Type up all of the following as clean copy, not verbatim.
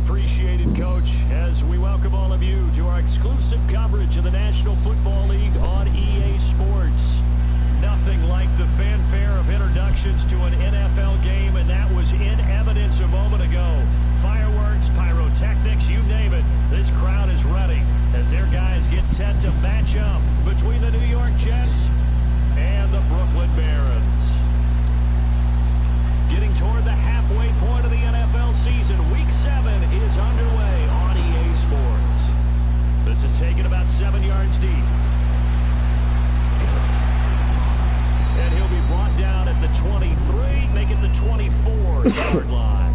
appreciated, Coach, as we welcome all of you to our exclusive coverage of the National Football League on EA Sports. Nothing like the fanfare of introductions to an NFL game, and that was in evidence a moment ago. Fireworks, pyrotechnics, you name it. This crowd is ready as their guys get set to match up between the New York Jets and the Brooklyn Barons. Getting toward the halfway point of the NFL season, Week 7 is underway on EA Sports. This is taken about 7 yards deep. And he'll be brought down at the 23, make it the 24-yard line.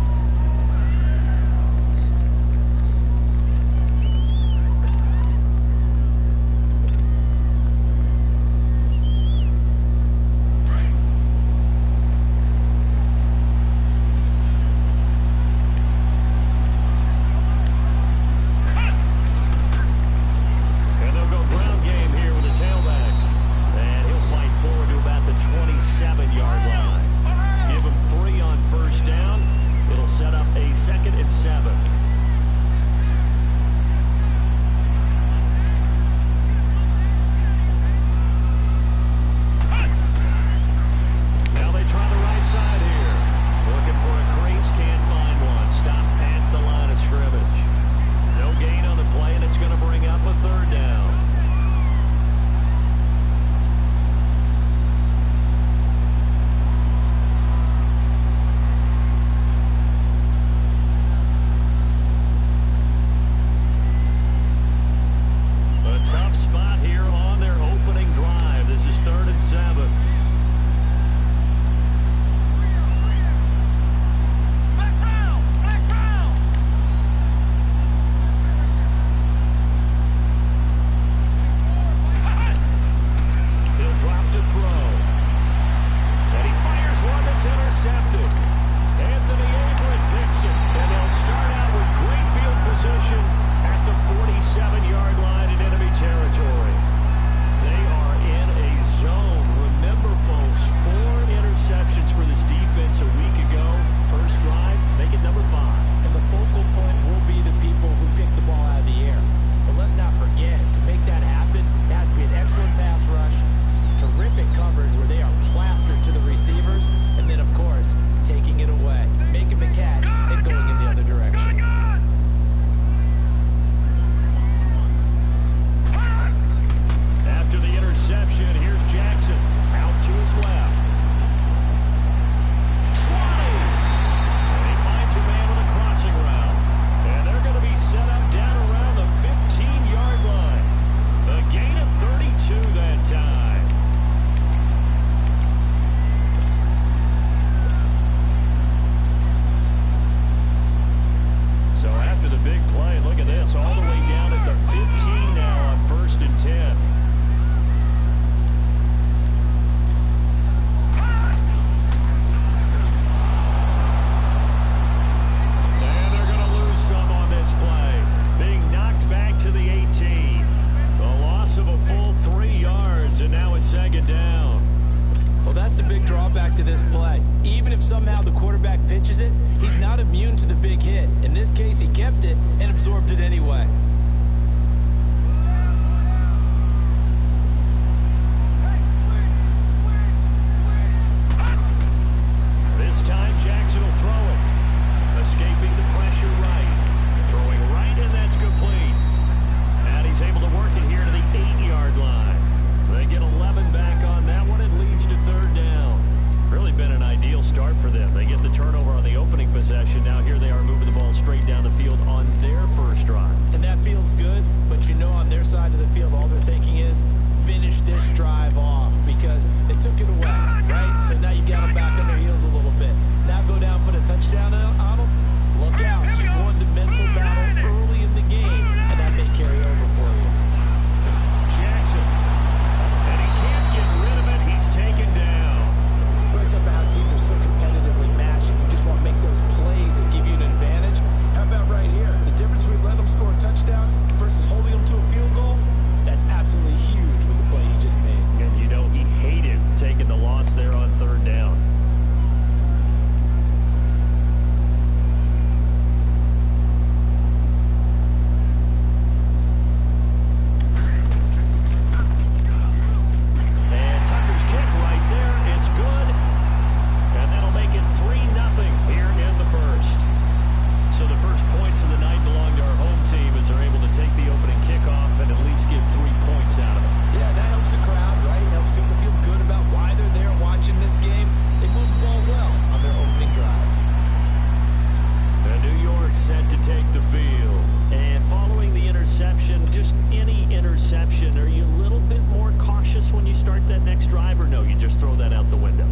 interception, just any interception, are you a little bit more cautious when you start that next drive, or no, you just throw that out the window?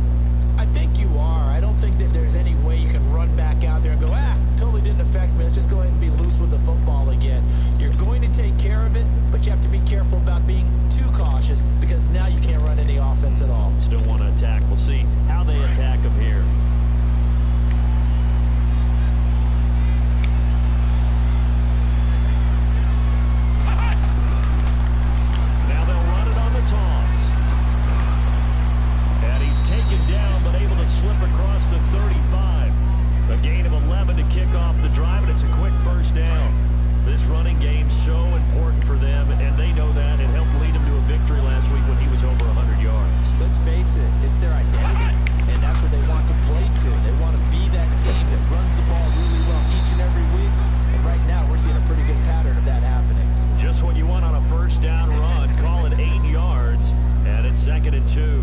I think you are. I don't think that there's any way you can run back out there and go, totally didn't affect me. Let's just go ahead and be loose with the football again. You're going to take care of it, but you have to be careful about being too cautious because now you can't run any offense at all. Still want to attack. We'll see how they attack them here. Now they'll run it on the toss. And he's taken down, but able to slip across the 35. A gain of 11 to kick off the drive, and it's a quick first down. This running game's so important for them, and they know that. It helped lead them to a victory last week when he was over 100 yards. Let's face it, it's their identity, and that's what they want to play to. They want to be that team that runs the ball really well each and every week, and right now we're seeing a pretty good pattern of that happening. Just what you want on a first down run. Call it 8 yards, and it's 2nd and 2.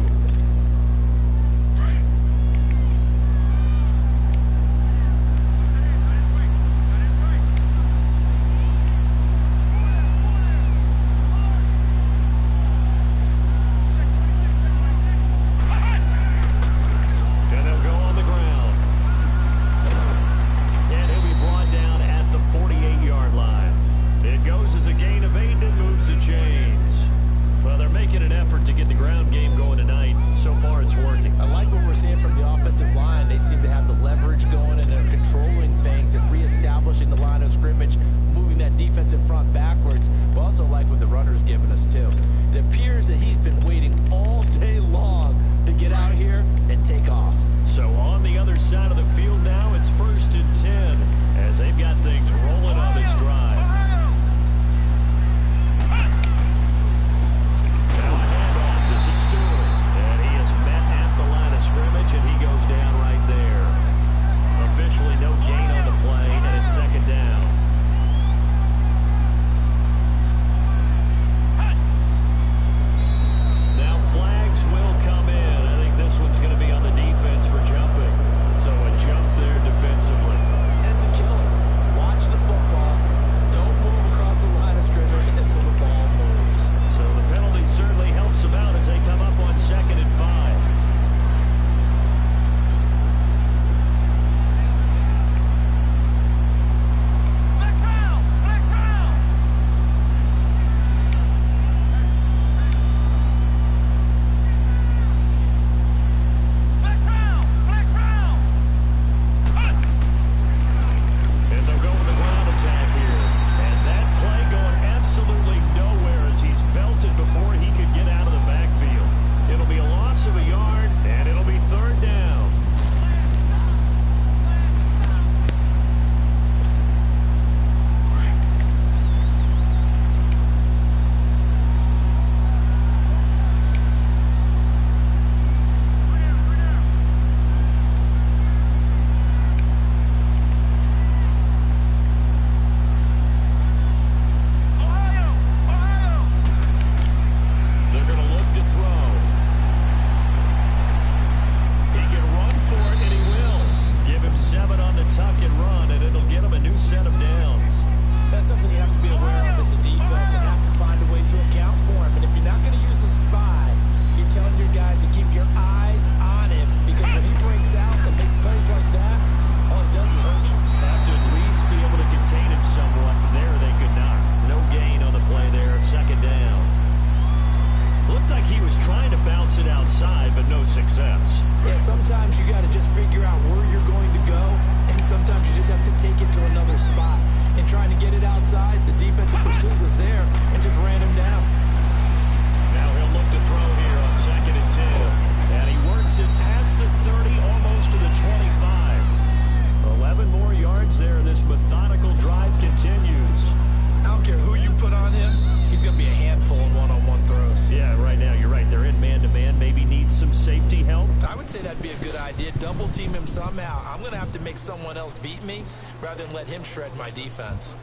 Someone else beat me rather than let him shred my defense.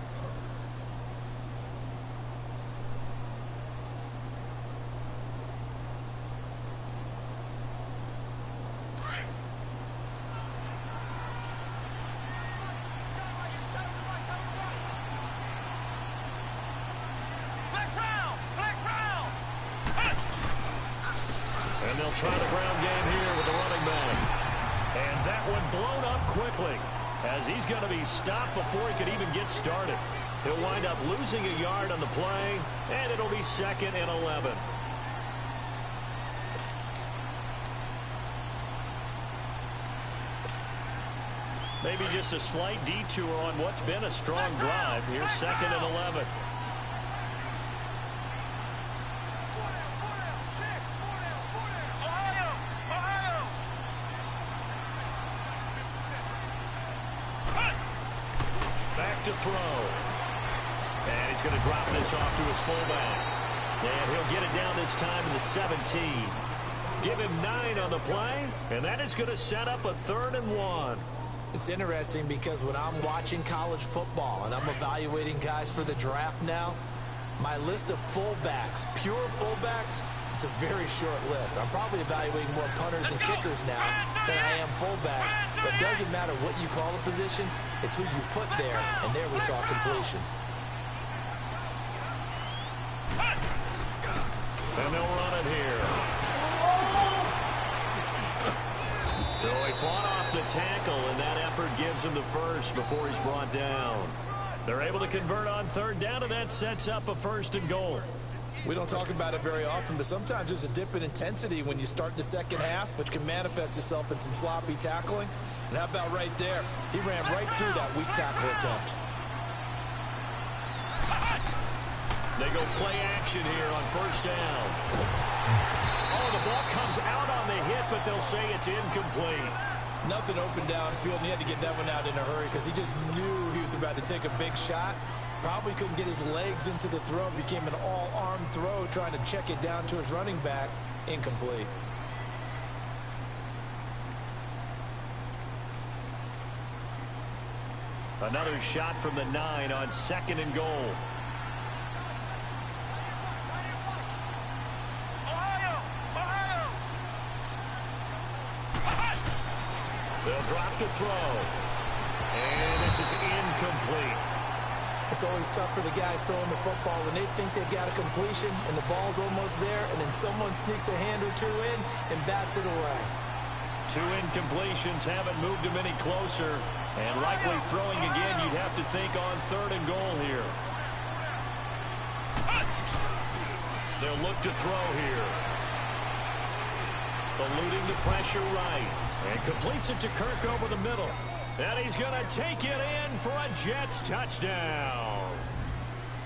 They'll try the ground game here with the running back. And that one blown up quickly as he's going to be stopped before he could even get started. He'll wind up losing a yard on the play, and it'll be 2nd and 11. Maybe just a slight detour on what's been a strong drive. Here's 2nd and 11. Back to throw. And he's going to drop this off to his fullback. And he'll get it down this time to the 17. Give him 9 on the play, and that is going to set up a 3rd and 1. It's interesting because when I'm watching college football and I'm evaluating guys for the draft now, my list of fullbacks, pure fullbacks, it's a very short list. I'm probably evaluating more punters and kickers now than I am fullbacks, but it doesn't matter what you call a position, it's who you put there, and there we saw completion. And they'll run it here. So he fought off the tackle, and that effort gives him the first before he's brought down. They're able to convert on 3rd down, and that sets up a 1st and goal. We don't talk about it very often, but sometimes there's a dip in intensity when you start the second half, which can manifest itself in some sloppy tackling. And how about right there? He ran right through that weak tackle attempt. They go play action here on 1st down. Oh, the ball comes out on the hit, but they'll say it's incomplete. Nothing open downfield, and he had to get that one out in a hurry because he just knew he was about to take a big shot. Probably couldn't get his legs into the throw. It became an all-arm throw trying to check it down to his running back. Incomplete. Another shot from the 9 on 2nd and goal. They'll drop the throw. And this is incomplete. It's always tough for the guys throwing the football when they think they've got a completion and the ball's almost there, and then someone sneaks a hand or two in and bats it away. 2 incompletions haven't moved him any closer. And likely throwing again, you'd have to think on 3rd and goal here. They'll look to throw here. Eluding the pressure right. And completes it to Kirk over the middle. And he's going to take it in for a Jets touchdown.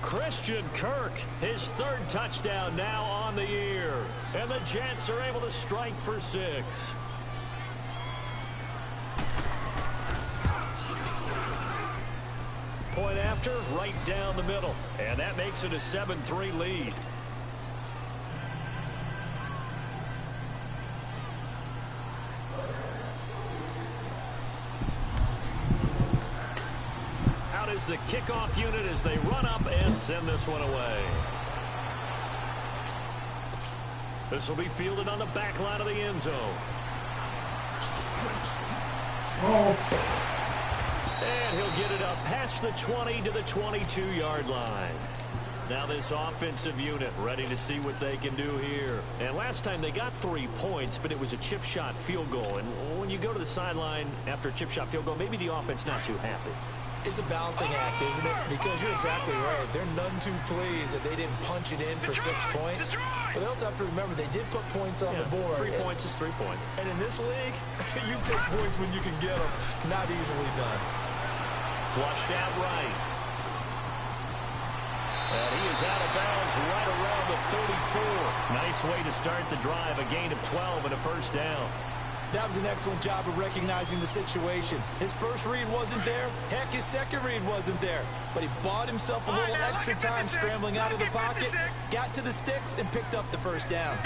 Christian Kirk, his 3rd touchdown now on the year. And the Jets are able to strike for 6. Point after, right down the middle. And that makes it a 7-3 lead. Out is the kickoff unit as they run up and send this one away. This will be fielded on the back line of the end zone. And he'll get it up past the 20 to the 22-yard line. Now this offensive unit ready to see what they can do here. And last time they got 3 points, but it was a chip shot field goal. And when you go to the sideline after a chip shot field goal, maybe the offense not too happy. It's a balancing act, isn't it? Because you're exactly right. They're none too pleased that they didn't punch it in for 6 points. But they also have to remember they did put points on the board. 3 points is 3 points. And in this league, you take points when you can get them. Not easily done. Flushed out right. And he is out of bounds right around the 34. Nice way to start the drive. A gain of 12 and a 1st down. That was an excellent job of recognizing the situation. His first read wasn't there. Heck, his second read wasn't there. But he bought himself a little extra time scrambling out of the pocket, got to the sticks, and picked up the 1st down.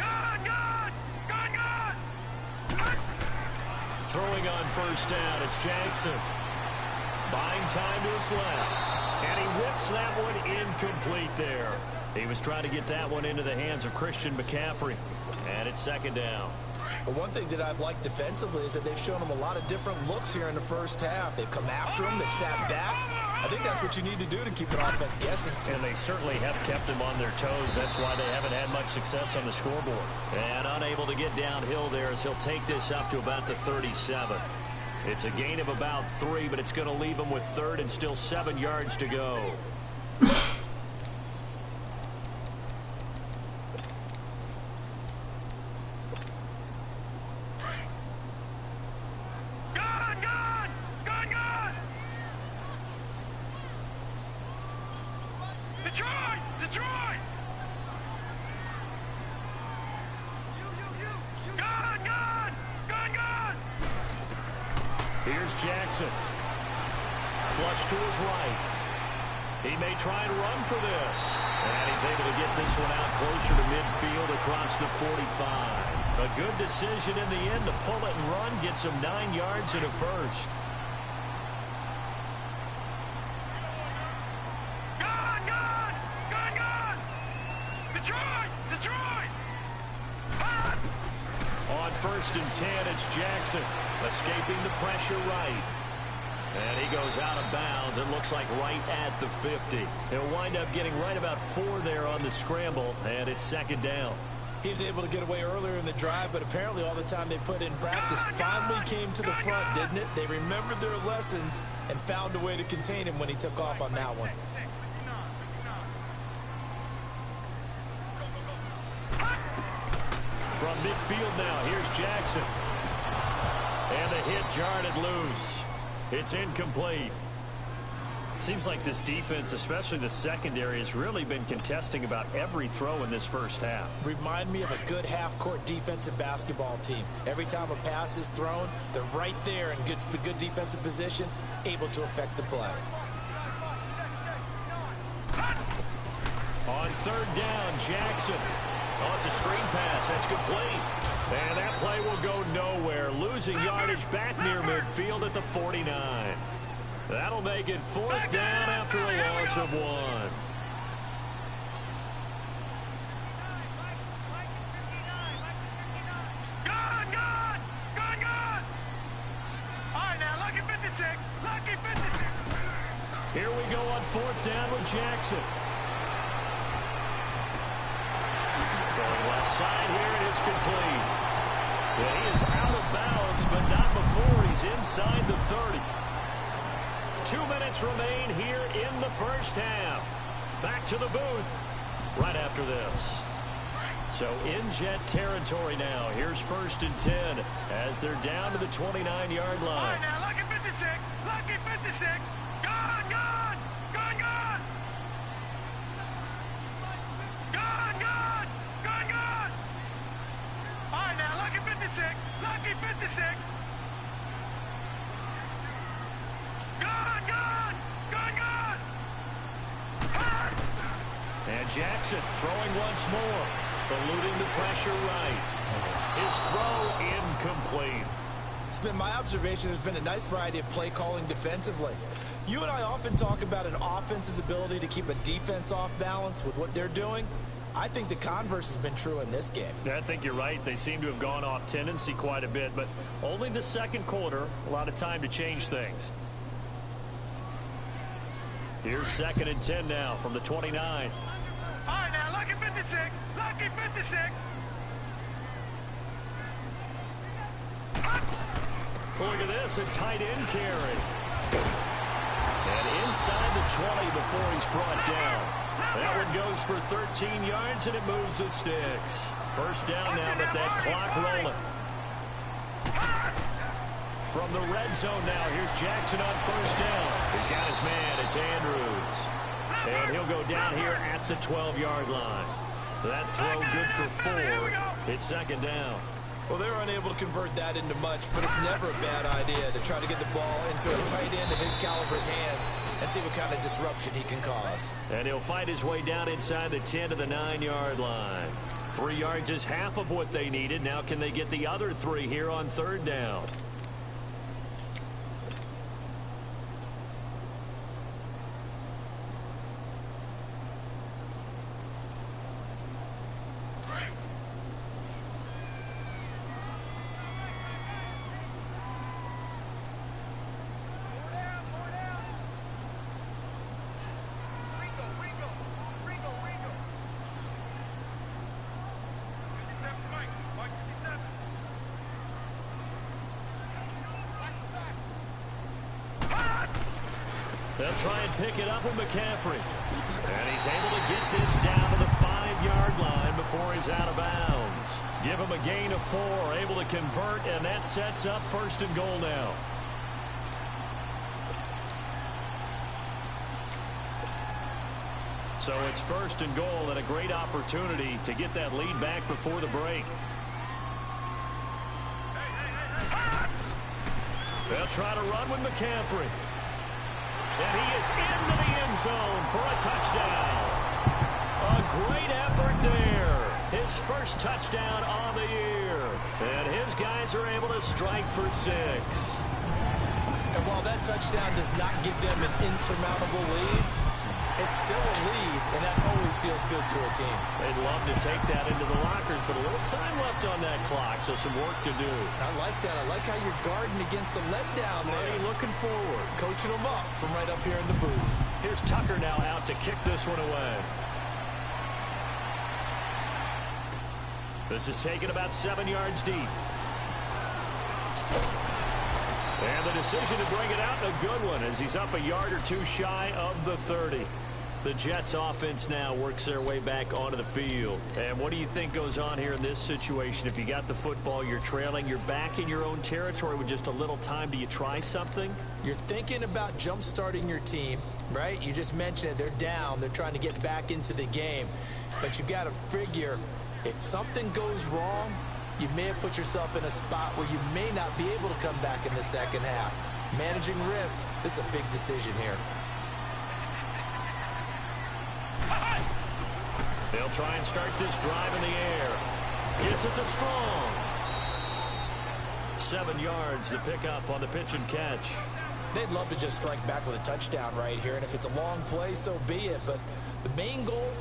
Throwing on 1st down, it's Jackson. Buying time to his left. And he whips that one incomplete there. He was trying to get that one into the hands of Christian McCaffrey. And it's 2nd down. But one thing that I've liked defensively is that they've shown him a lot of different looks here in the 1st half. They've come after him. They've sat back. I've think that's what you need to do to keep an offense guessing. And they certainly have kept them on their toes. That's why they haven't had much success on the scoreboard. And unable to get downhill there as he'll take this up to about the 37. It's a gain of about 3, but it's going to leave him with third and still 7 yards to go. Here's Jackson. Flush to his right. He may try and run for this. And he's able to get this one out closer to midfield across the 45. A good decision in the end to pull it and run. Gets him 9 yards and a first. On 1st and 10, it's Jackson. Escaping the pressure right. And he goes out of bounds. It looks like right at the 50. He'll wind up getting right about 4 there on the scramble, and it's 2nd down. He was able to get away earlier in the drive, but apparently all the time they put in practice finally came to the front, didn't it? They remembered their lessons and found a way to contain him when he took off on that one. From midfield now, here's Jackson. And the hit jarred it loose. It's incomplete. Seems like this defense, especially the secondary, has really been contesting about every throw in this first half. Remind me of a good half-court defensive basketball team. Every time a pass is thrown, they're right there in good defensive position, able to affect the play. On 3rd down, Jackson. Oh, it's a screen pass. That's complete. And that play will go nowhere. Losing yardage back near midfield at the 49. That'll make it 4th down after a loss of 1. All right, now, lucky 56. Lucky 56. Here we go on 4th down with Jackson. Going left side here, and it's complete. And he is out of bounds, but not before he's inside the 30. 2 minutes remain here in the first half. Back to the booth right after this. So in Jet territory now. Here's 1st and 10 as they're down to the 29-yard line. All right, now, lucky 56. Lucky 56. Gone, gone. Gone, gone. Gone, gone. Gone, gone. All right, now, lucky 56. Lucky 56. Gone, gone. Gone, gone. Gone. And Jackson throwing once more. Eluding the pressure right. His throw incomplete. It's been my observation there's been a nice variety of play calling defensively. You and I often talk about an offense's ability to keep a defense off balance with what they're doing. I think the converse has been true in this game. I think you're right. They seem to have gone off tendency quite a bit, but only the second quarter. A lot of time to change things. Here's 2nd and 10 now from the 29. All right, now, lucky 56. Lucky 56. Look at this, a tight end carry. And inside the 20 before he's brought down. That one goes for 13 yards, and it moves the sticks. 1st down now, but that clock rolling. From the red zone now, here's Jackson on 1st down. He's got his man, it's Andrews. And he'll go down here at the 12-yard line. That throw good for 4. It's 2nd down. Well, they were unable to convert that into much, but it's never a bad idea to try to get the ball into a tight end of his caliber's hands and see what kind of disruption he can cause. And he'll fight his way down inside the 10 to the 9-yard line. 3 yards is half of what they needed. Now can they get the other 3 here on 3rd down? They'll try and pick it up with McCaffrey. And he's able to get this down to the 5-yard line before he's out of bounds. Give him a gain of 4, able to convert, and that sets up 1st and goal now. So it's 1st and goal and a great opportunity to get that lead back before the break. They'll try to run with McCaffrey. And he is into the end zone for a touchdown. A great effort there. His first touchdown on the year. And his guys are able to strike for 6. And while that touchdown does not give them an insurmountable lead, it's still a lead, and that always feels good to a team. They'd love to take that into the lockers, but a little time left on that clock, so some work to do. I like that. I like how you're guarding against a letdown there. Marty looking forward. Coaching them up from right up here in the booth. Here's Tucker now out to kick this one away. This is taken about 7 yards deep. And the decision to bring it out, a good one, as he's up a yard or 2 shy of the 30. The Jets offense now works their way back onto the field. And what do you think goes on here in this situation? If you got the football, you're trailing, you're back in your own territory with just a little time. Do you try something? You're thinking about jump-starting your team, right? You just mentioned it. They're down. They're trying to get back into the game. But you got to figure, if something goes wrong, you may have put yourself in a spot where you may not be able to come back in the second half. Managing risk, this is a big decision here. They'll try and start this drive in the air. Gets it to Strong. 7 yards to pick up on the pitch and catch. They'd love to just strike back with a touchdown right here, and if it's a long play, so be it. But the main goal,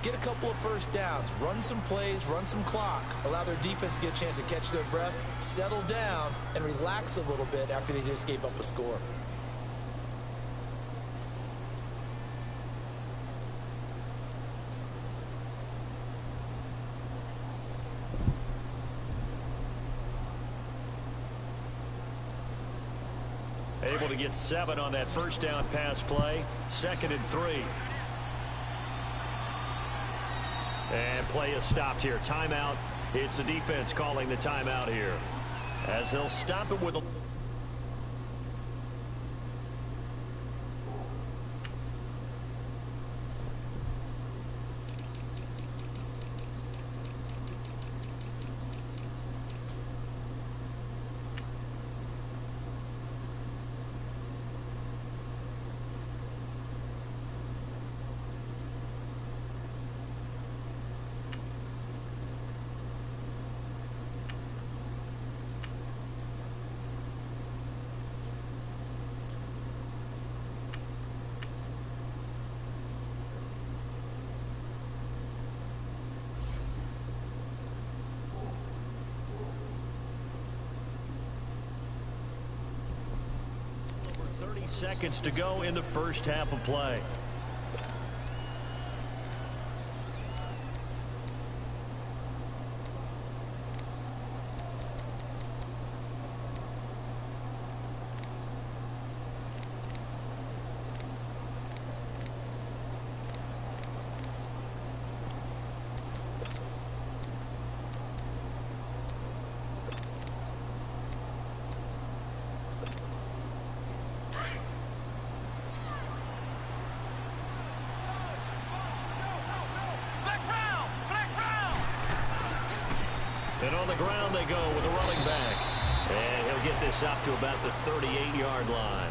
get a couple of first downs, run some plays, run some clock, allow their defense to get a chance to catch their breath, settle down, and relax a little bit after they just gave up a score. Able to get 7 on that first down pass play. 2nd and 3. And play is stopped here. Timeout. It's the defense calling the timeout here, as they'll stop it with a... seconds to go in the first half of play. And on the ground they go with a running back. And he'll get this up to about the 38-yard line.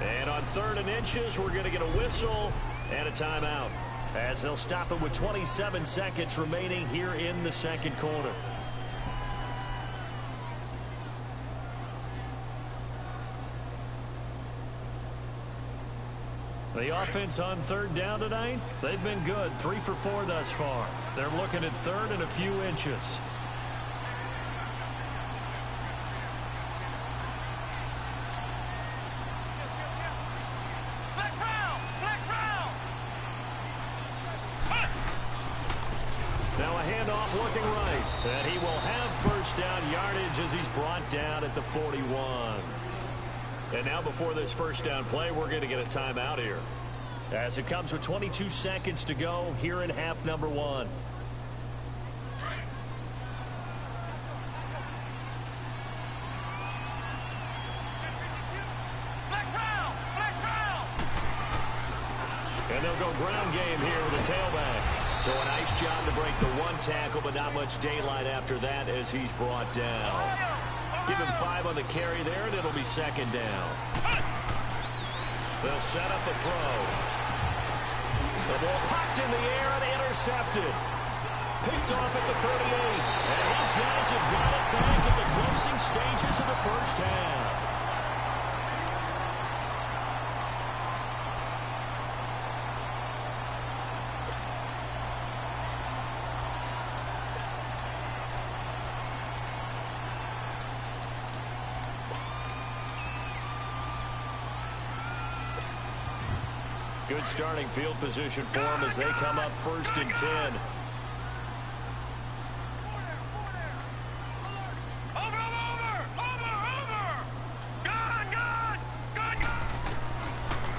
And on 3rd and inches, we're going to get a whistle and a timeout, as they'll stop it with 27 seconds remaining here in the second quarter. The offense on 3rd down tonight, they've been good. 3 for 4 thus far. They're looking at 3rd and a few inches. Now a handoff looking right. And he will have first down yardage as he's brought down at the 41. And now before this first down play, we're going to get a timeout here, as it comes with 22 seconds to go here in half number 1. And they'll go ground game here with a tailback. So a nice job to break the one tackle, but not much daylight after that as he's brought down. Give him 5 on the carry there, and it'll be second down. They'll set up a throw. The ball popped in the air and intercepted. Picked off at the 38. And his guys have got it back in the closing stages of the first half. Good starting field position for them as they come up 1st and 10.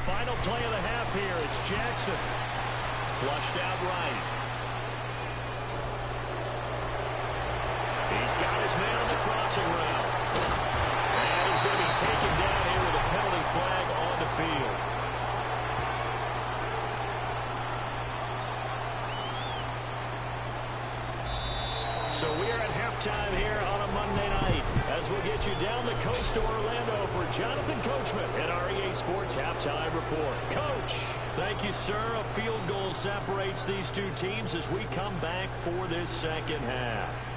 Final play of the half here. It's Jackson. Flushed out right. He's got his man on the crossing route. And he's going to be taken down here with a penalty flag on the field. So we are at halftime here on a Monday night as we'll get you down the coast to Orlando for Jonathan Coachman at our EA Sports Halftime Report. Coach, thank you, sir. A field goal separates these two teams as we come back for this second half.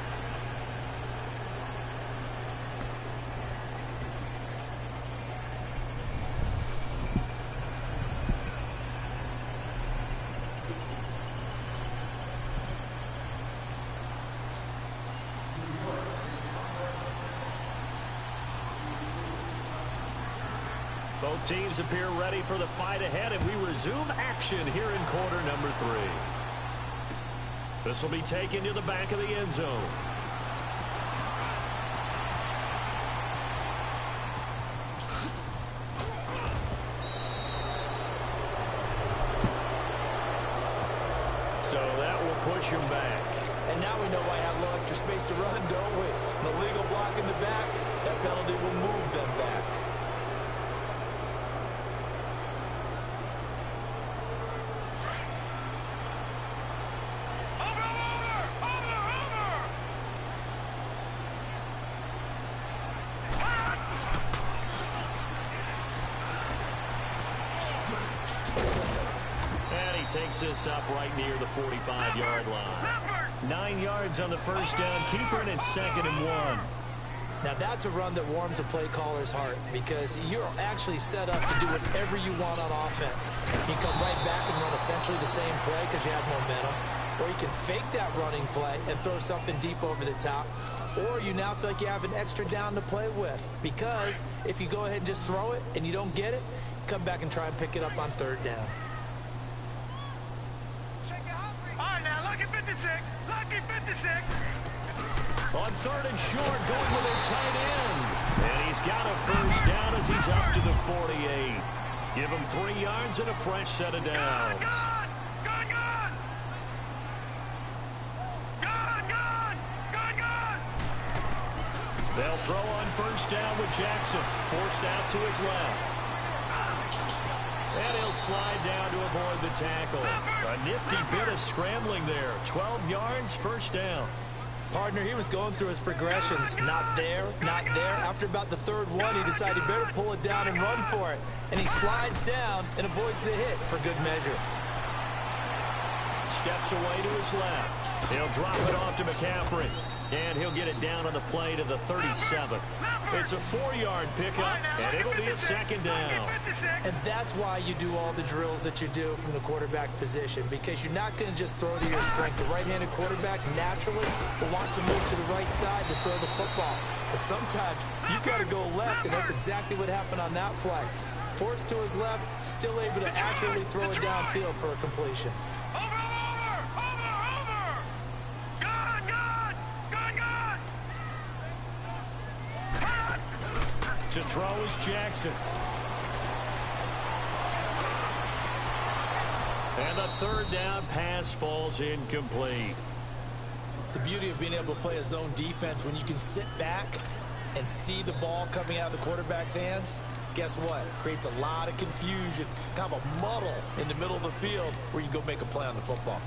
Both teams appear ready for the fight ahead, and we resume action here in quarter number 3. This will be taken to the back of the end zone. So that will push him back. And now we know why I have a little extra space to run, don't we? An illegal block in the back, that penalty will move them back. Takes this up right near the 45-yard line. 9 yards on the first down. Keeper, and it's 2nd and 1. Now that's a run that warms a play caller's heart because you're actually set up to do whatever you want on offense. You can come right back and run essentially the same play because you have momentum. Or you can fake that running play and throw something deep over the top. Or you now feel like you have an extra down to play with because if you go ahead and just throw it and you don't get it, come back and try and pick it up on 3rd down. Lucky 56. On 3rd and short, going with a tight end. And he's got a first down as he's up to the 48. Give him 3 yards and a fresh set of downs. They'll throw on 1st down with Jackson. Forced out to his left. And he'll slide down to avoid the tackle. A nifty bit of scrambling there. 12 yards, 1st down. Partner, he was going through his progressions. Not there, not there. After about the 3rd one, he decided he better pull it down and run for it. And he slides down and avoids the hit for good measure. Steps away to his left. He'll drop it off to McCaffrey. And he'll get it down on the play to the 37. It's a 4-yard pickup, and it'll be a 2nd down. And that's why you do all the drills that you do from the quarterback position, because you're not going to just throw to your strength. The right-handed quarterback naturally will want to move to the right side to throw the football. But sometimes you've got to go left, and that's exactly what happened on that play. Forced to his left, still able to accurately throw it downfield for a completion. To To throw is Jackson. And the third down pass falls incomplete. The beauty of being able to play a zone defense when you can sit back and see the ball coming out of the quarterback's hands, guess what? It creates a lot of confusion, kind of a muddle in the middle of the field where you can go make a play on the football.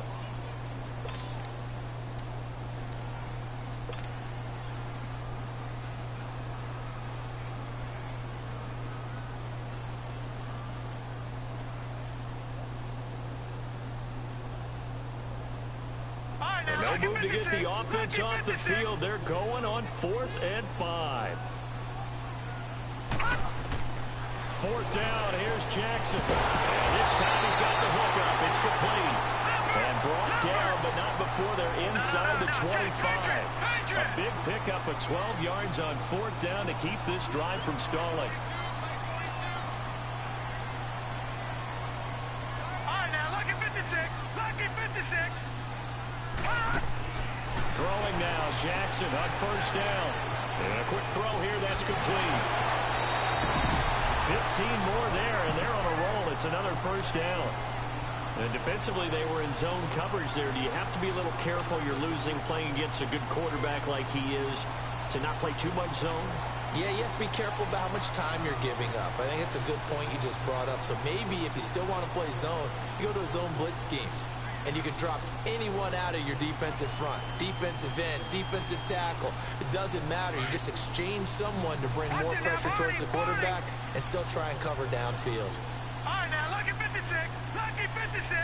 No move to get the offense off the field. They're going on 4th and 5. 4th down. Here's Jackson. And this time he's got the hook up. It's complete. And brought down, but not before they're inside the 25. A big pickup of 12 yards on 4th down to keep this drive from stalling. All right, now, lucky 56. Lucky 56. Throwing now, Jackson on 1st down. And a quick throw here, that's complete. 15 more there, and they're on a roll. It's another 1st down. And defensively, they were in zone coverage there. Do you have to be a little careful? You're losing, playing against a good quarterback like he is, to not play too much zone? Yeah, you have to be careful about how much time you're giving up. I think it's a good point you just brought up. So maybe if you still want to play zone, you go to a zone blitz scheme. And you can drop anyone out of your defensive front. Defensive end, defensive tackle. It doesn't matter. You just exchange someone to bring more pressure towards the quarterback and still try and cover downfield. All right, now, lucky 56. Lucky 56.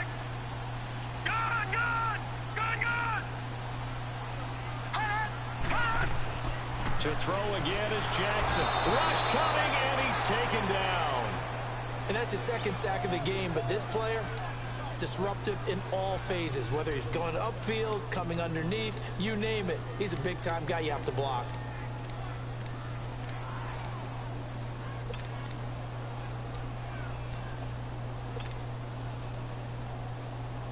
Gone, gone. Gone, gone. To throw again is Jackson. Rush coming, and he's taken down. And that's his second sack of the game, but this player, disruptive in all phases, whether he's going upfield, coming underneath, you name it. He's a big-time guy you have to block.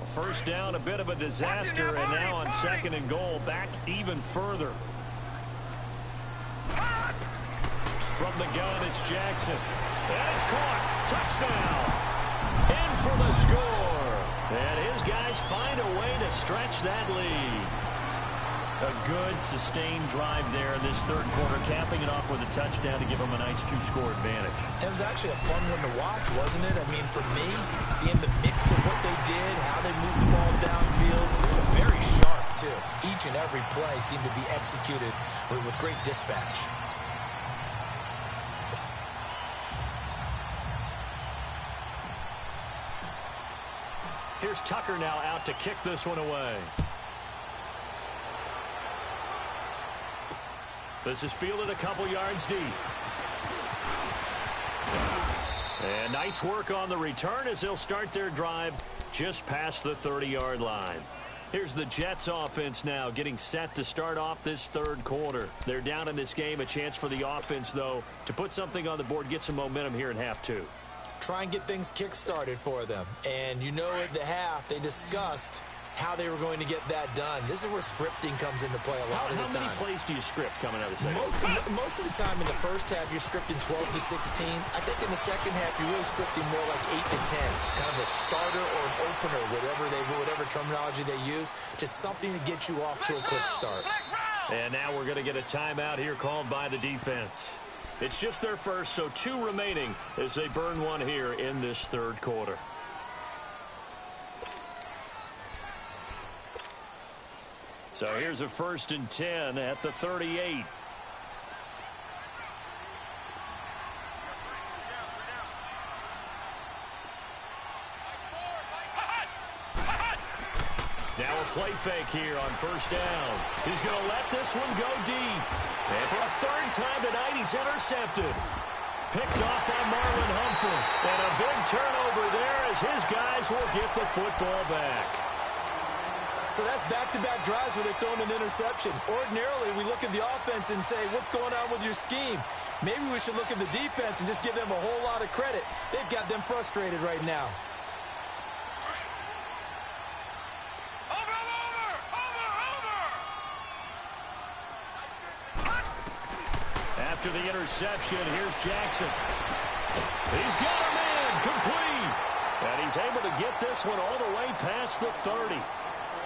First down, a bit of a disaster, and now on 2nd and goal, back even further. From the gun, it's Jackson. And it's caught. Touchdown. In for the score. And his guys find a way to stretch that lead. A good, sustained drive there in this 3rd quarter, capping it off with a touchdown to give them a nice 2-score advantage. It was actually a fun one to watch, wasn't it? I mean, for me, seeing the mix of what they did, how they moved the ball downfield, very sharp, too. Each and every play seemed to be executed with great dispatch. Here's Tucker now out to kick this one away. This is fielded a couple yards deep. And nice work on the return as they'll start their drive just past the 30-yard line. Here's the Jets offense now getting set to start off this 3rd quarter. They're down in this game. A chance for the offense, though, to put something on the board, get some momentum here in half 2. Try and get things kick-started for them. And you know at the half, they discussed how they were going to get that done. This is where scripting comes into play a lot of the time. How many plays do you script coming out of the second? Most of the time in the first half, you're scripting 12 to 16. I think in the second half, you're really scripting more like 8 to 10. Kind of a starter or an opener, whatever terminology they use. Just something to get you off to a quick start. And now we're going to get a timeout here called by the defense. It's just their first, so 2 remaining as they burn one here in this 3rd quarter. So here's a 1st and 10 at the 38. Now a play fake here on 1st down. He's going to let this one go deep. And for a 3rd time tonight, he's intercepted. Picked off by Marlon Humphrey. And a big turnover there as his guys will get the football back. So that's back-to-back drives where they're throwing an interception. Ordinarily, we look at the offense and say, what's going on with your scheme? Maybe we should look at the defense and just give them a whole lot of credit. They've got them frustrated right now. after the interception. Here's Jackson. He's got a man complete. And he's able to get this one all the way past the 30.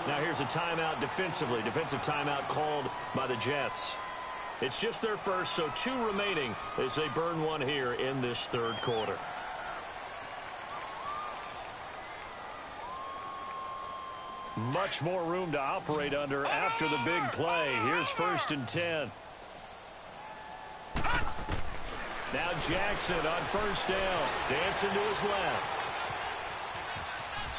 Now here's a timeout defensively. Defensive timeout called by the Jets. It's just their first, so 2 remaining as they burn one here in this third quarter. Much more room to operate under after the big play. Here's 1st and 10. Now Jackson on 1st down. Dancing to his left.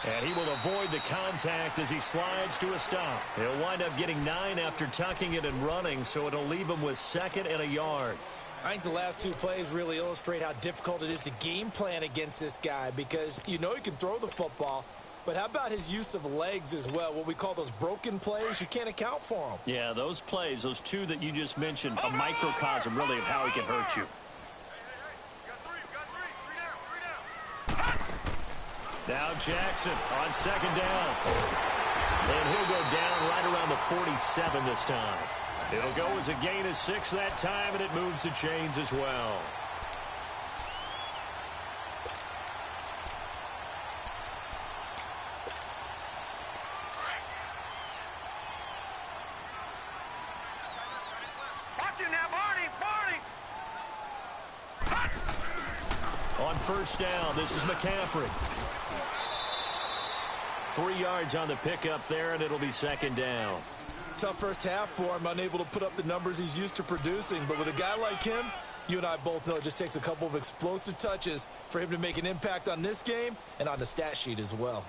And he will avoid the contact as he slides to a stop. He'll wind up getting 9 after tucking it and running, so it'll leave him with 2nd and a yard. I think the last 2 plays really illustrate how difficult it is to game plan against this guy because you know he can throw the football, but how about his use of legs as well, what we call those broken plays? You can't account for them. Yeah, those plays, those 2 that you just mentioned, a microcosm really of how he can hurt you. Now Jackson on 2nd down. And he'll go down right around the 47 this time. It'll go as a gain of 6 that time, and it moves the chains as well. Watch it now, Barney! On 1st down, this is McCaffrey. 3 yards on the pickup there, and it'll be 2nd down. Tough first half for him, unable to put up the numbers he's used to producing. But with a guy like him, you and I both know it just takes a couple of explosive touches for him to make an impact on this game and on the stat sheet as well.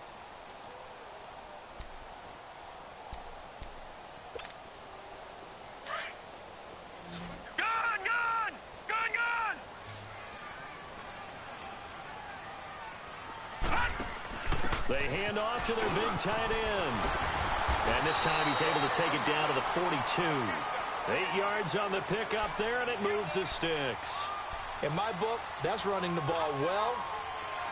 They hand off to their big tight end. And this time he's able to take it down to the 42. 8 yards on the pickup there, and it moves the sticks. In my book, that's running the ball well,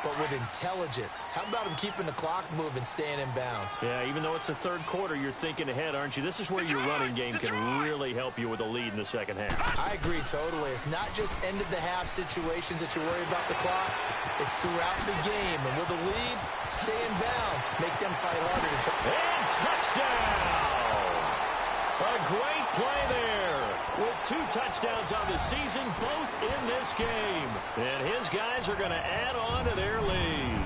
but with intelligence. How about him keeping the clock moving, staying in bounds? Yeah, even though it's the third quarter, you're thinking ahead, aren't you? This is where your running game can really help you with a lead in the second half. I agree totally. It's not just end-of-the-half situations that you worry about the clock. It's throughout the game. And with a lead, stay in bounds. Make them fight harder to try. And touchdown! A great play there. With 2 touchdowns on the season, both in this game. And his guys are going to add on to their lead.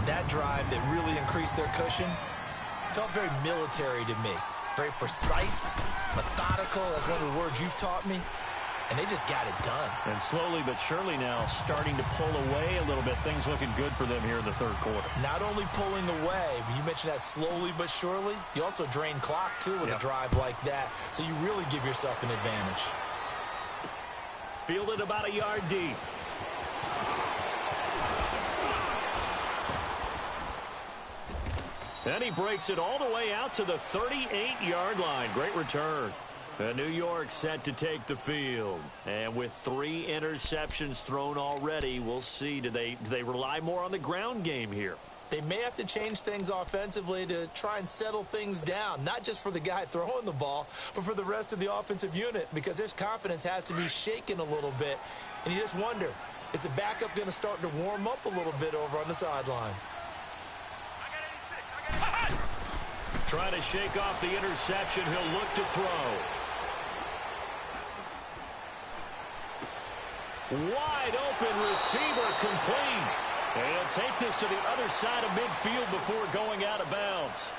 That drive that really increased their cushion felt very military to me. Very precise, methodical. That's one of the words you've taught me. And they just got it done. And slowly but surely now starting to pull away a little bit. Things looking good for them here in the third quarter. Not only pulling away, but you mentioned that slowly but surely. You also drain clock, too, with a drive like that. So you really give yourself an advantage. Fielded about a yard deep. And he breaks it all the way out to the 38-yard line. Great return. New York set to take the field. And with 3 interceptions thrown already, we'll see. Do they rely more on the ground game here? They may have to change things offensively to try and settle things down, not just for the guy throwing the ball, but for the rest of the offensive unit, because their confidence has to be shaken a little bit. And you just wonder, is the backup going to start to warm up a little bit over on the sideline? Trying to shake off the interception. He'll look to throw. Wide open receiver complete. And he'll take this to the other side of midfield before going out of bounds.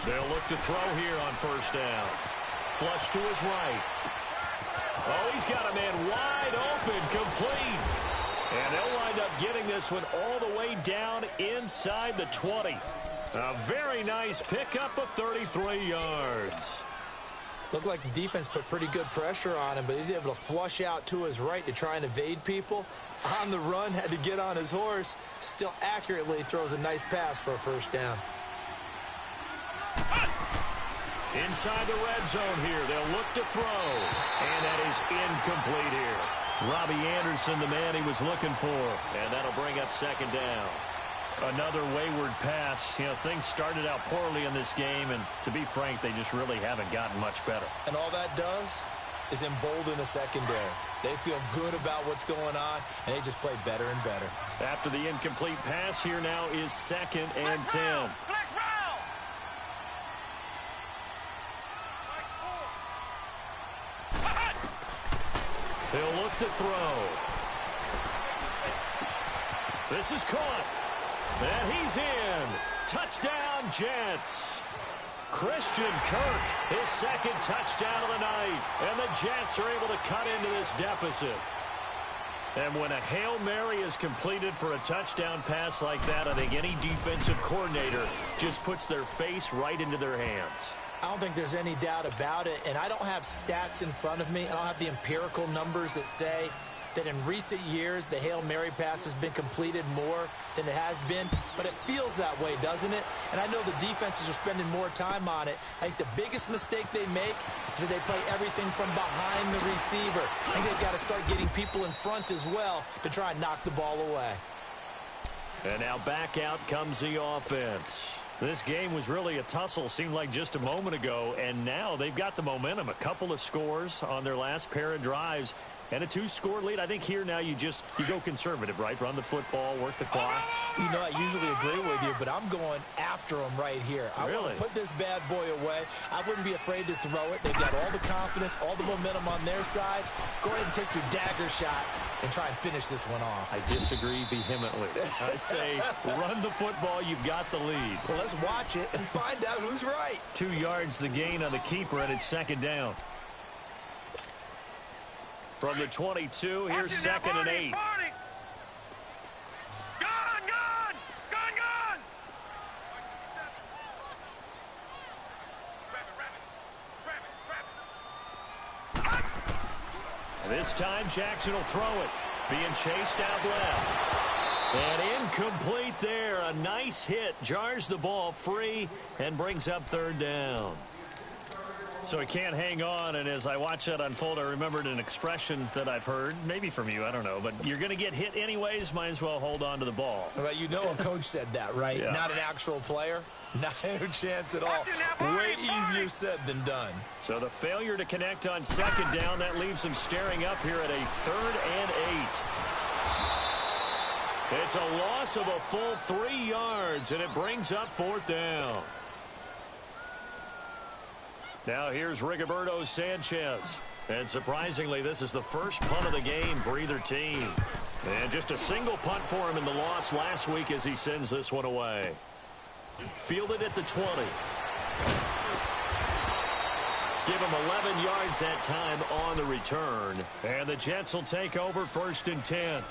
They'll look to throw here on first down. Flush to his right. Oh, he's got a man wide open, complete. And they'll wind up getting this one all the way down inside the 20. A very nice pickup of 33 yards. Looked like the defense put pretty good pressure on him, but he's able to flush out to his right to try and evade people. On the run, had to get on his horse. Still accurately throws a nice pass for a first down. Inside the red zone here, they'll look to throw. And that is incomplete here. Robbie Anderson, the man he was looking for. And that'll bring up second down. Another wayward pass. You know, things started out poorly in this game, and to be frank, they just really haven't gotten much better. And all that does is embolden a secondary. They feel good about what's going on, and they just play better and better. After the incomplete pass, here now is 2nd and 10. He'll look to throw. This is caught. And he's in. Touchdown, Jets. Christian Kirk, his second touchdown of the night. And the Jets are able to cut into this deficit. And when a Hail Mary is completed for a touchdown pass like that, I think any defensive coordinator just puts their face right into their hands. I don't think there's any doubt about it, and I don't have stats in front of me. I don't have the empirical numbers that say that in recent years the Hail Mary pass has been completed more than it has been, but it feels that way, doesn't it? And I know the defenses are spending more time on it. I think the biggest mistake they make is that they play everything from behind the receiver. I think they've got to start getting people in front as well to try and knock the ball away. And now back out comes the offense. This game was really a tussle, seemed like just a moment ago, and now they've got the momentum. A couple of scores on their last pair of drives and a 2-score lead. I think here now you go conservative, right? Run the football, work the clock. You know, I usually agree with you, but I'm going after them right here. I want to put this bad boy away. I wouldn't be afraid to throw it. They've got all the confidence, all the momentum on their side. Go ahead and take your dagger shots and try and finish this one off. I disagree vehemently. I say run the football. You've got the lead. Well, let's watch it and find out who's right. 2 yards the gain on the keeper, and it's second down. From the 22, here's 2nd and 8. This time Jackson will throw it. Being chased out left. And incomplete there. A nice hit. Jars the ball free and brings up 3rd down. So he can't hang on, and as I watch that unfold, I remembered an expression that I've heard, maybe from you, I don't know, but you're going to get hit anyways, might as well hold on to the ball. Well, you know a coach said that, right? Yeah. Not an actual player. Not a chance at all. Way easier said than done. So the failure to connect on 2nd down, that leaves them staring up here at a 3rd and 8. It's a loss of a full 3 yards, and it brings up 4th down. Now here's Rigoberto Sanchez. And surprisingly, this is the first punt of the game for either team. And just a single punt for him in the loss last week as he sends this one away. Fielded at the 20. Give him 11 yards that time on the return. And the Jets will take over 1st and 10.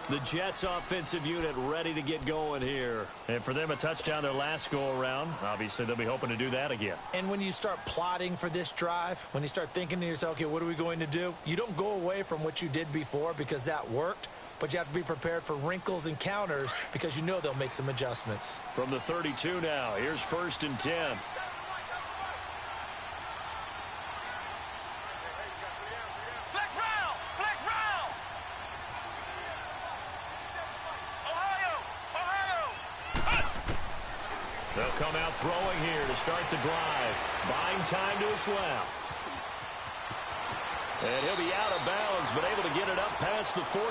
The Jets offensive unit ready to get going here. And for them, a touchdown their last go-around. Obviously, they'll be hoping to do that again. And when you start plotting for this drive, when you start thinking to yourself, okay, what are we going to do? You don't go away from what you did before because that worked, but you have to be prepared for wrinkles and counters because you know they'll make some adjustments. From the 32 now, here's 1st and 10. They'll come out throwing here to start the drive. Buying time to his left. And he'll be out of bounds, but able to get it up past the 45.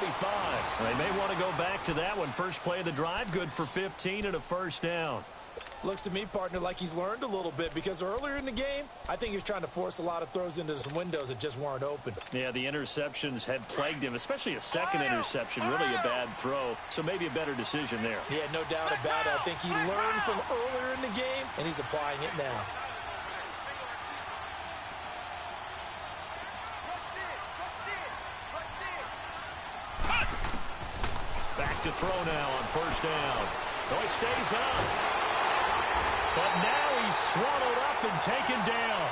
They may want to go back to that one. First play of the drive, good for 15 and a 1st down. Looks to me, partner, like he's learned a little bit because earlier in the game, I think he was trying to force a lot of throws into some windows that just weren't open. Yeah, the interceptions had plagued him, especially a second interception, really a bad throw. So maybe a better decision there. Yeah, no doubt about it. I think he learned from earlier in the game, and he's applying it now. to throw now on first down. Oh, he stays up. But now he's swallowed up and taken down.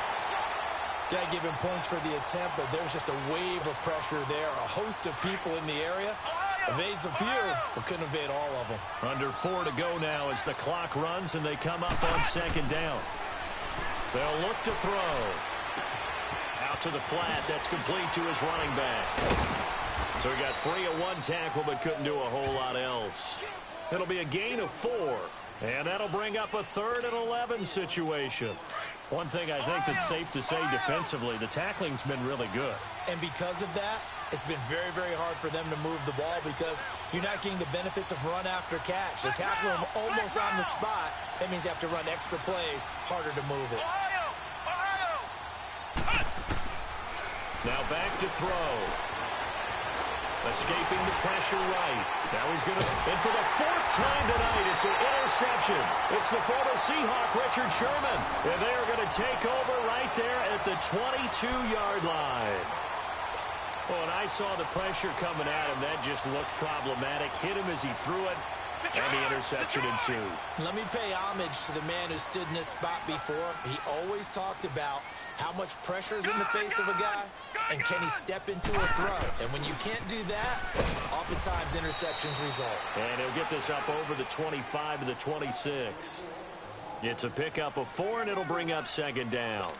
Got to give him points for the attempt, but there's just a wave of pressure there. A host of people in the area. Evades a few, but couldn't evade all of them. Under 4 to go now as the clock runs and they come up on second down. They'll look to throw. Out to the flat. That's complete to his running back. So he got free of 1 tackle but couldn't do a whole lot else. It'll be a gain of 4. And that'll bring up a 3rd and 11 situation. One thing I think that's safe to say defensively, the tackling's been really good. And because of that, it's been very, very hard for them to move the ball because you're not getting the benefits of run after catch. They're tackling them almost on the spot. That means you have to run extra plays, harder to move it. Now back to throw. Escaping the pressure right. Now he's going to, and for the 4th time tonight, it's an interception. It's the former Seahawk, Richard Sherman. And they are going to take over right there at the 22-yard line. Oh, and I saw the pressure coming at him. That just looked problematic. Hit him as he threw it, and the interception ensued. Let me pay homage to the man who stood in this spot before. He always talked about how much pressure is in the face of a guy, and can he step into a throw? And when you can't do that, oftentimes interceptions result. And he'll get this up over the 25 to the 26. It's a pickup of 4, and it'll bring up second down.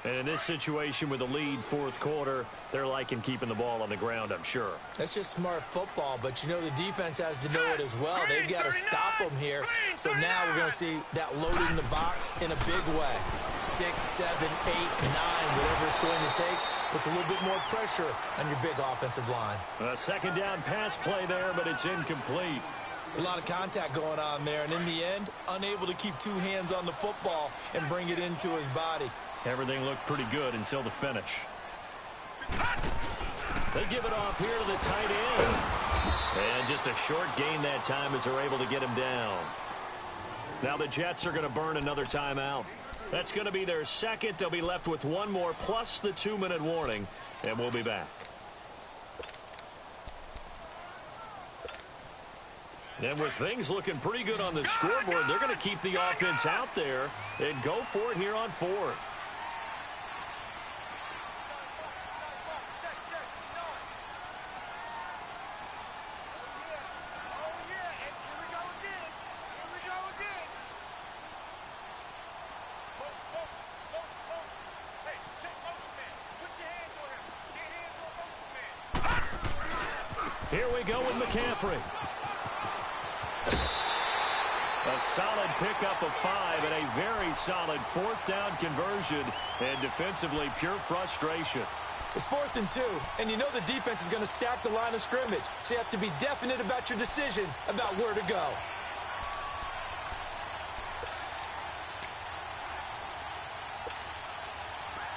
And in this situation with the lead 4th quarter, they're liking keeping the ball on the ground, I'm sure. That's just smart football, but you know the defense has to know it as well. They've got to stop them here. So now we're going to see that loading the box in a big way. 6, 7, 8, 9, whatever it's going to take, puts a little bit more pressure on your big offensive line. A second down pass play there, but it's incomplete. It's a lot of contact going on there, and in the end, unable to keep 2 hands on the football and bring it into his body. Everything looked pretty good until the finish. They give it off here to the tight end. And just a short gain that time as they're able to get him down. Now the Jets are going to burn another timeout. That's going to be their 2nd. They'll be left with 1 more plus the 2-minute warning, and we'll be back. And with things looking pretty good on the scoreboard, they're going to keep the offense out there and go for it here on 4th. Here we go with McCaffrey. A solid pickup of 5 and a very solid 4th down conversion. And defensively, pure frustration. It's 4th and 2, and you know the defense is going to stack the line of scrimmage. So you have to be definite about your decision about where to go.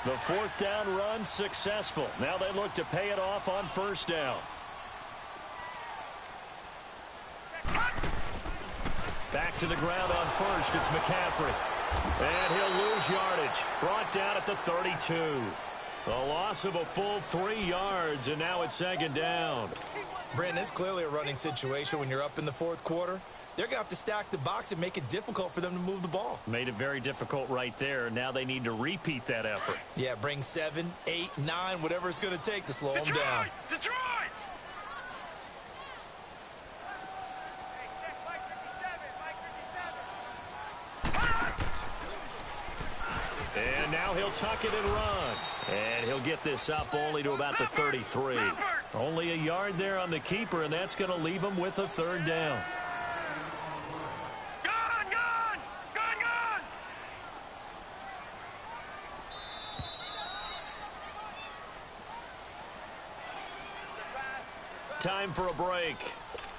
The 4th down run successful. Now they look to pay it off on first down. Back to the ground on first. It's McCaffrey. And he'll lose yardage. Brought down at the 32. A loss of a full 3 yards, and now it's second down. Brandon, it's clearly a running situation when you're up in the 4th quarter. They're going to have to stack the box and make it difficult for them to move the ball. Made it very difficult right there. Now they need to repeat that effort. Yeah, bring 7, 8, 9, whatever it's going to take to slow them down. Detroit! And now he'll tuck it and run. And he'll get this up only to about the 33. Only a yard there on the keeper, and that's going to leave him with a 3rd down. Time for a break.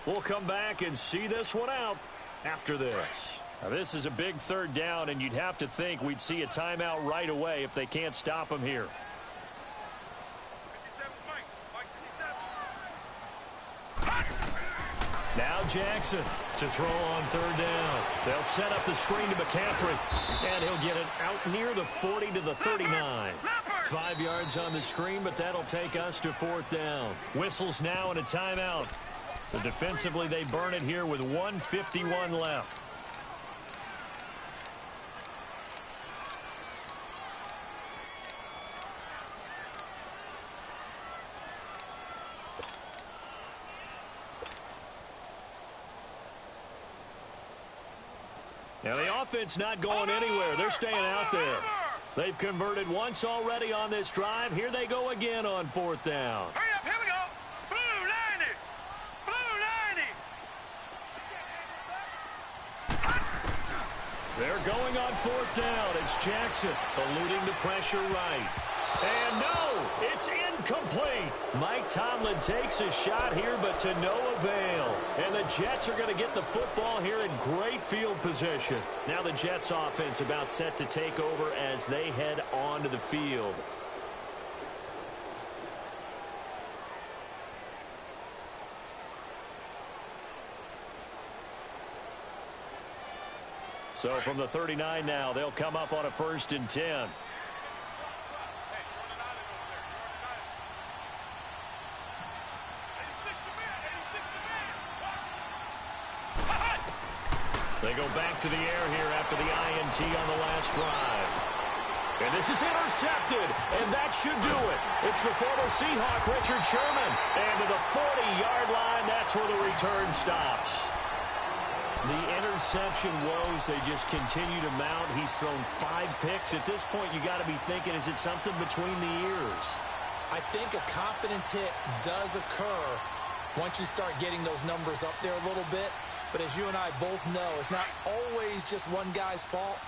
We'll come back and see this one out after this. Now, this is a big 3rd down, and you'd have to think we'd see a timeout right away if they can't stop him here. Now Jackson to throw on 3rd down. They'll set up the screen to McCaffrey, and he'll get it out near the 40 to the 39. 5 yards on the screen, but that'll take us to 4th down. Whistles now and a timeout. So defensively, they burn it here with 1:51 left. Now the offense not going anywhere. They're staying out there. They've converted once already on this drive. Here they go again on 4th down. Hurry up, here we go. Blue 90. Blue 90. They're going on 4th down. It's Jackson eluding the pressure right. And no, it's incomplete. Mike Tomlin takes a shot here, but to no avail. And the Jets are going to get the football here in great field position. Now the Jets offense about set to take over as they head onto the field. So from the 39 now, they'll come up on a 1st and 10. They go back to the air here after the INT on the last drive. And this is intercepted, and that should do it. It's the former Seahawk, Richard Sherman. And to the 40-yard line, that's where the return stops. The interception woes, they just continue to mount. He's thrown 5 picks. At this point, you got to be thinking, is it something between the ears? I think a confidence hit does occur once you start getting those numbers up there a little bit. But as you and I both know, it's not always just one guy's fault.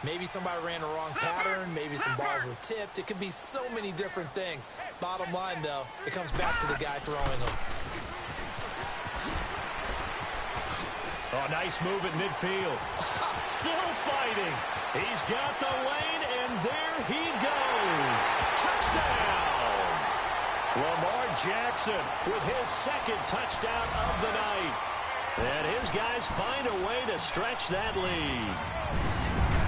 Maybe somebody ran a wrong pattern. Maybe some balls were tipped. It could be so many different things. Bottom line, though, it comes back to the guy throwing them. Oh, nice move at midfield. Still fighting. He's got the lane, and there he goes. Touchdown! Lamar Jackson with his 2nd touchdown of the night. And his guys find a way to stretch that lead.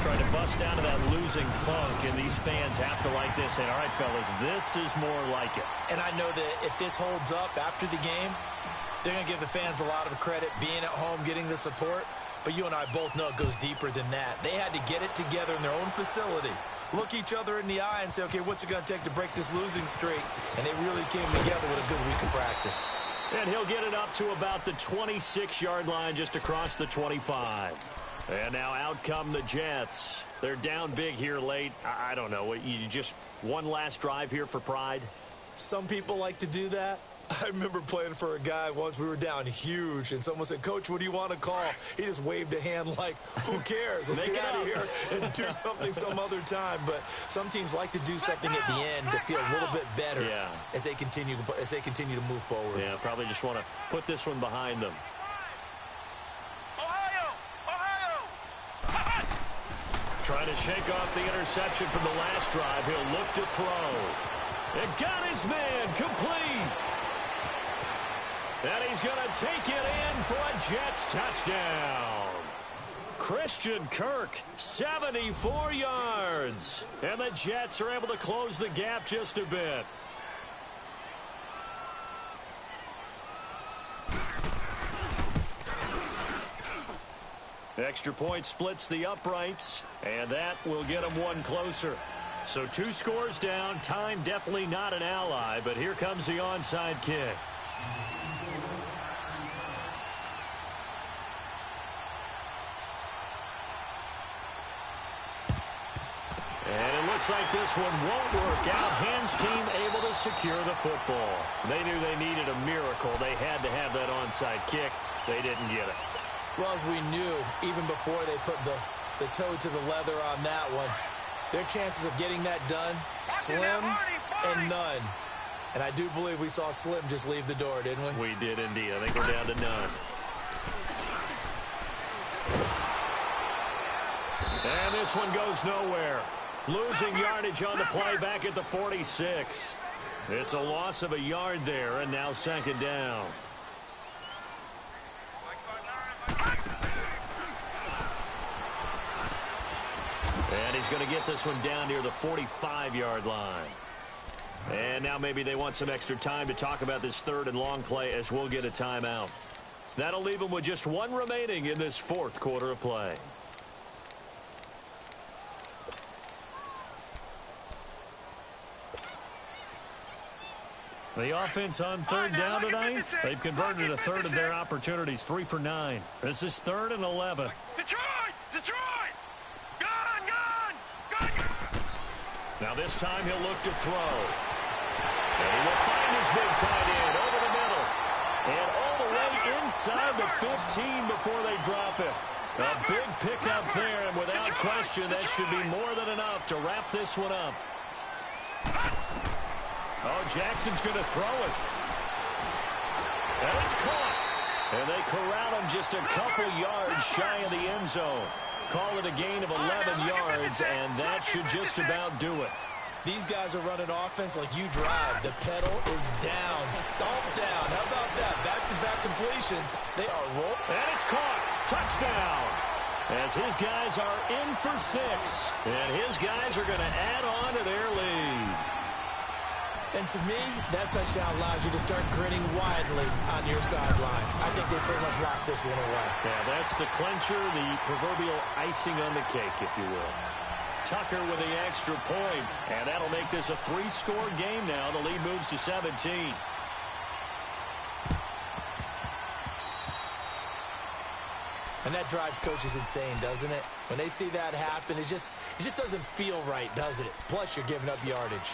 Trying to bust out of that losing funk, and these fans have to like this. And all right, fellas, this is more like it. And I know that if this holds up after the game, they're going to give the fans a lot of credit being at home, getting the support. But you and I both know it goes deeper than that. They had to get it together in their own facility, look each other in the eye and say, okay, what's it going to take to break this losing streak? And they really came together with a good week of practice. And he'll get it up to about the 26-yard line, just across the 25. And now out come the Jets. They're down big here late. I don't know. You just one last drive here for pride? Some people like to do that. I remember playing for a guy once. We were down huge, and someone said, Coach, what do you want to call? He just waved a hand like, who cares? Let's get out of here and do something some other time. But some teams like to do something at the end to feel a little bit better as they continue to move forward. Yeah, probably just want to put this one behind them. Trying to shake off the interception from the last drive. He'll look to throw. And got his man complete. And he's going to take it in for a Jets touchdown. Christian Kirk, 74 yards. And the Jets are able to close the gap just a bit. Extra point splits the uprights, and that will get them one closer. So 2 scores down. Time definitely not an ally, but here comes the onside kick. And it looks like this one won't work out. Hans team able to secure the football. They knew they needed a miracle. They had to have that onside kick. They didn't get it. Well, as we knew, even before they put the toe to the leather on that one, their chances of getting that done, slim and none. And I do believe we saw Slim just leave the door, didn't we? We did indeed. I think we're down to none. And this one goes nowhere. Losing yardage on the play back at the 46. It's a loss of a yard there, and now 2nd down. And he's going to get this one down near the 45-yard line. And now maybe they want some extra time to talk about this third and long play as we'll get a timeout. That'll leave them with just one remaining in this fourth quarter of play. The offense on third down tonight, they've converted a third of their opportunities, 3 for 9. This is 3rd and 11. Detroit! Detroit! Gone! Gone! Gone! Now this time he'll look to throw. And he will find his big tight end over the middle. And all the way inside the 15 before they drop it. A big pickup there, and without question, that should be more than enough to wrap this one up. Oh, Jackson's going to throw it. And it's caught. And they corral him just a couple yards shy of the end zone. Call it a gain of 11 yards, and that should just about do it. These guys are running offense like you drive. The pedal is down, stomped down. How about that? Back-to-back completions. They are rolling. And it's caught. Touchdown. As his guys are in for 6. And his guys are going to add on to their lead. And to me, that touchdown allows you to start grinning widely on your sideline. I think they pretty much locked this one away. Yeah, that's the clincher, the proverbial icing on the cake, if you will. Tucker with the extra point, and that'll make this a 3-score game now. The lead moves to 17. And that drives coaches insane, doesn't it? When they see that happen, it just doesn't feel right, does it? Plus, you're giving up yardage.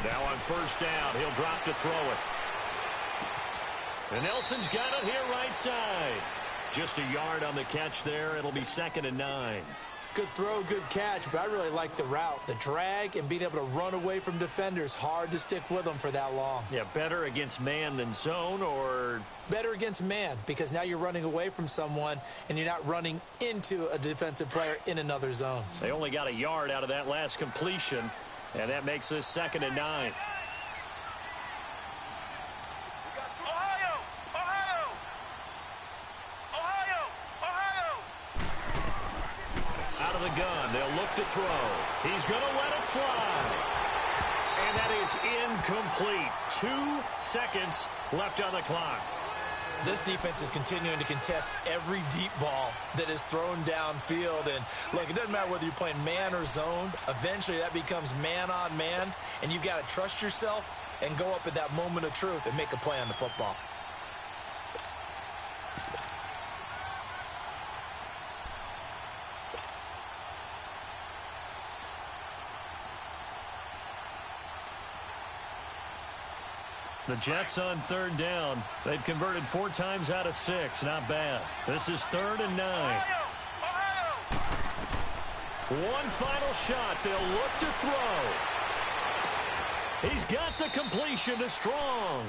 Now on first down, he'll drop to throw it. And Nelson's got it here right side. Just a yard on the catch there. It'll be 2nd and 9. Good throw, good catch, but I really like the route. The drag and being able to run away from defenders. Hard to stick with them for that long. Yeah, better against man than zone, or? Better against man, because now you're running away from someone and you're not running into a defensive player in another zone. They only got a yard out of that last completion, and that makes this 2nd and 9. The gun. They'll look to throw. He's going to let it fly. And that is incomplete. 2 seconds left on the clock. This defense is continuing to contest every deep ball that is thrown downfield. And look, it doesn't matter whether you're playing man or zone. Eventually that becomes man on man. And you've got to trust yourself and go up at that moment of truth and make a play on the football. The Jets on third down. They've converted 4 times out of 6. Not bad. This is 3rd and 9. One final shot. They'll look to throw. He's got the completion to Strong.